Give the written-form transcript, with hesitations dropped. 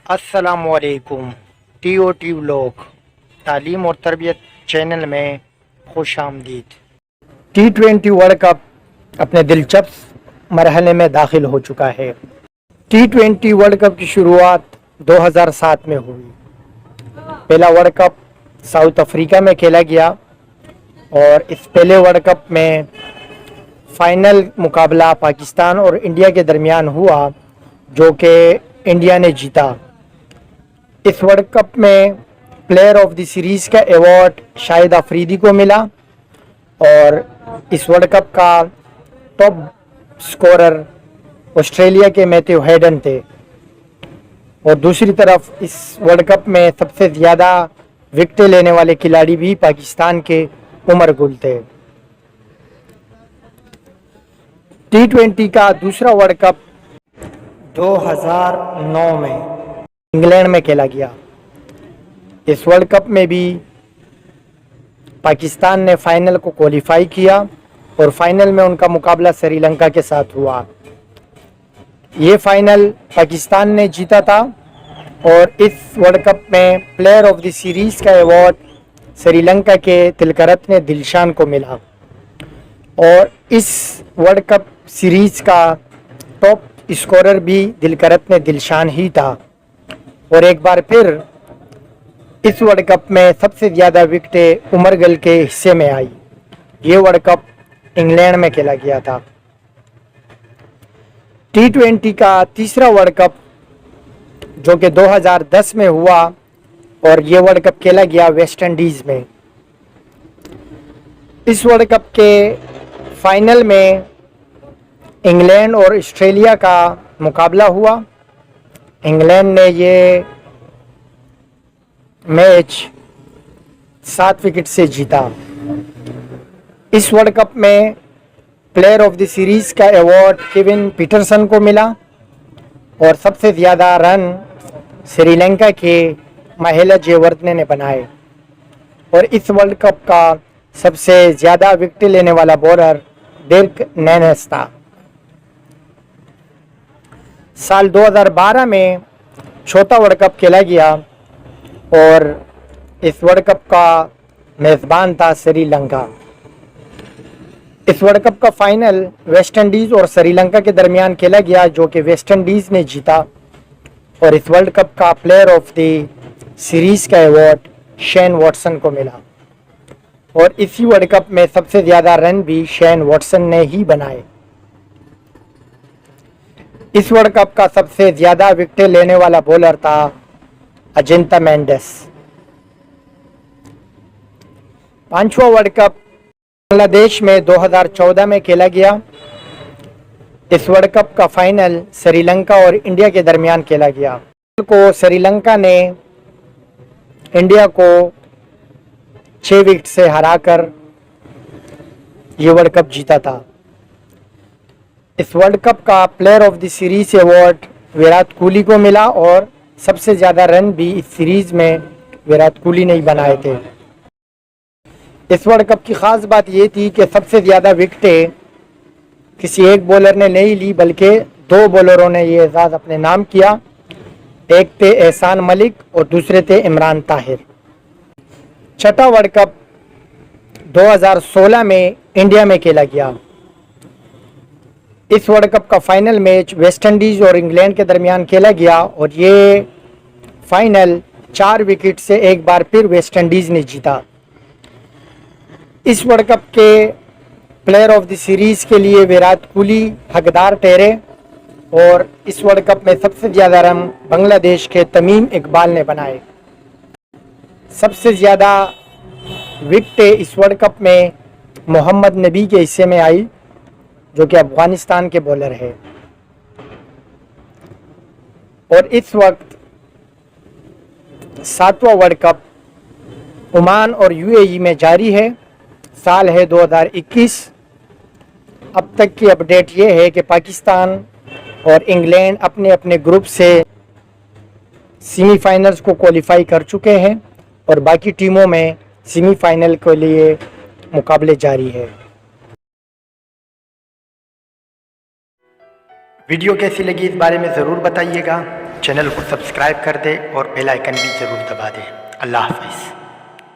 अस्सलामुअलैकुम। TOT vlog तालीम और तरबियत चैनल में खुश आमदीद। T20 वर्ल्ड कप अपने दिलचस्प मरहले में दाखिल हो चुका है। T20 वर्ल्ड कप की शुरुआत 2007 में हुई। पहला वर्ल्ड कप साउथ अफ्रीका में खेला गया और इस पहले वर्ल्ड कप में फाइनल मुकाबला पाकिस्तान और इंडिया के दरमियान हुआ, जो कि इंडिया ने जीता। इस वर्ल्ड कप में प्लेयर ऑफ द सीरीज़ का अवार्ड शाहिद अफरीदी को मिला और इस वर्ल्ड कप का टॉप स्कोरर ऑस्ट्रेलिया के मैथ्यू हेडन थे। और दूसरी तरफ इस वर्ल्ड कप में सबसे ज़्यादा विकेटें लेने वाले खिलाड़ी भी पाकिस्तान के उमर गुल थे। T20 का दूसरा वर्ल्ड कप 2009 में इंग्लैंड में खेला गया। इस वर्ल्ड कप में भी पाकिस्तान ने फाइनल को क्वालिफाई किया और फाइनल में उनका मुकाबला श्रीलंका के साथ हुआ। ये फाइनल पाकिस्तान ने जीता था और इस वर्ल्ड कप में प्लेयर ऑफ द सीरीज़ का अवार्ड श्रीलंका के तिलकरत्ने दिलशान को मिला। और इस वर्ल्ड कप सीरीज़ का टॉप स्कोरर भी दिलकरत्ने दिलशान ही था। और एक बार फिर इस वर्ल्ड कप में सबसे ज़्यादा विकेटें उमर गुल के हिस्से में आई। ये वर्ल्ड कप इंग्लैंड में खेला गया था। T20 का तीसरा वर्ल्ड कप जो कि 2010 में हुआ और ये वर्ल्ड कप खेला गया वेस्ट इंडीज़ में। इस वर्ल्ड कप के फाइनल में इंग्लैंड और ऑस्ट्रेलिया का मुकाबला हुआ। इंग्लैंड ने ये मैच 7 विकेट से जीता। इस वर्ल्ड कप में प्लेयर ऑफ द सीरीज़ का अवार्ड केविन पीटरसन को मिला और सबसे ज़्यादा रन श्रीलंका के महिला जयवर्धने ने बनाए। और इस वर्ल्ड कप का सबसे ज़्यादा विकेट लेने वाला बॉलर डिर्क नैनेस था। साल 2012 में चौथा वर्ल्ड कप खेला गया और इस वर्ल्ड कप का मेज़बान था श्रीलंका। इस वर्ल्ड कप का फाइनल वेस्ट इंडीज़ और श्रीलंका के दरमियान खेला गया, जो कि वेस्ट इंडीज़ ने जीता। और इस वर्ल्ड कप का प्लेयर ऑफ द सीरीज़ का अवार्ड शेन वॉटसन को मिला। और इसी वर्ल्ड कप में सबसे ज़्यादा रन भी शेन वॉटसन ने ही बनाए। इस वर्ल्ड कप का सबसे ज़्यादा विकेटें लेने वाला बॉलर था अजिंक्य मेंडिस। पांचवा वर्ल्ड कप बांग्लादेश में 2014 में खेला गया। इस वर्ल्ड कप का फाइनल श्रीलंका और इंडिया के दरमियान खेला गया। को श्रीलंका ने इंडिया को 6 विकेट से हराकर ये वर्ल्ड कप जीता था। इस वर्ल्ड कप का player of the series award Virat Kohli को मिला और सबसे ज़्यादा रन भी इस सीरीज़ में विराट कोहली ने ही बनाए थे। इस वर्ल्ड कप की ख़ास बात ये थी कि सबसे ज़्यादा विकेटें किसी एक बॉलर ने नहीं ली, बल्कि 2 बॉलरों ने ये एजाज़ अपने नाम किया। एक थे एहसान मलिक और दूसरे थे इमरान ताहिर। छठा वर्ल्ड कप 2016 में इंडिया में खेला गया। इस वर्ल्ड कप का फाइनल मैच वेस्ट इंडीज़ और इंग्लैंड के दरमियान खेला गया और ये फाइनल 4 विकेट से एक बार फिर वेस्ट इंडीज़ ने जीता। इस वर्ल्ड कप के प्लेयर ऑफ द सीरीज़ के लिए विराट कोहली हकदार ठहरे और इस वर्ल्ड कप में सबसे ज़्यादा रन बांग्लादेश के तमीम इकबाल ने बनाए। सबसे ज़्यादा विकेटें इस वर्ल्ड कप में मोहम्मद नबी के हिस्से में आई, जो कि अफगानिस्तान के बॉलर है। और इस वक्त 7वां वर्ल्ड कप ओमान और UAE में जारी है। साल है 2021। अब तक की अपडेट ये है कि पाकिस्तान और इंग्लैंड अपने अपने ग्रुप से सेमीफाइनल्स को क्वालिफाई कर चुके हैं और बाकी टीमों में सेमीफाइनल के लिए मुकाबले जारी है। वीडियो कैसी लगी इस बारे में ज़रूर बताइएगा। चैनल को सब्सक्राइब कर दें और बेल आइकन भी ज़रूर दबा दें। अल्लाह हाफ़िज़।